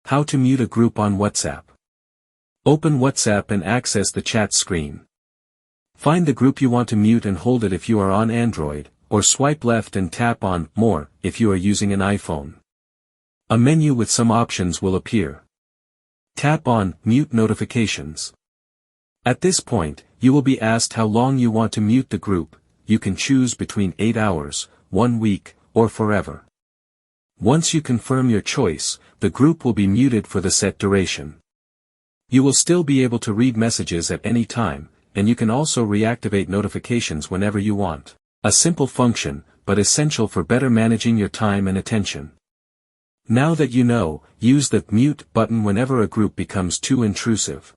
How to mute a group on WhatsApp. Open WhatsApp and access the chat screen. Find the group you want to mute and hold it if you are on Android, or swipe left and tap on More if you are using an iPhone. A menu with some options will appear. Tap on Mute Notifications. At this point, you will be asked how long you want to mute the group. You can choose between 8 hours, 1 week, or forever. Once you confirm your choice, the group will be muted for the set duration. You will still be able to read messages at any time, and you can also reactivate notifications whenever you want. A simple function, but essential for better managing your time and attention. Now that you know, use the mute button whenever a group becomes too intrusive.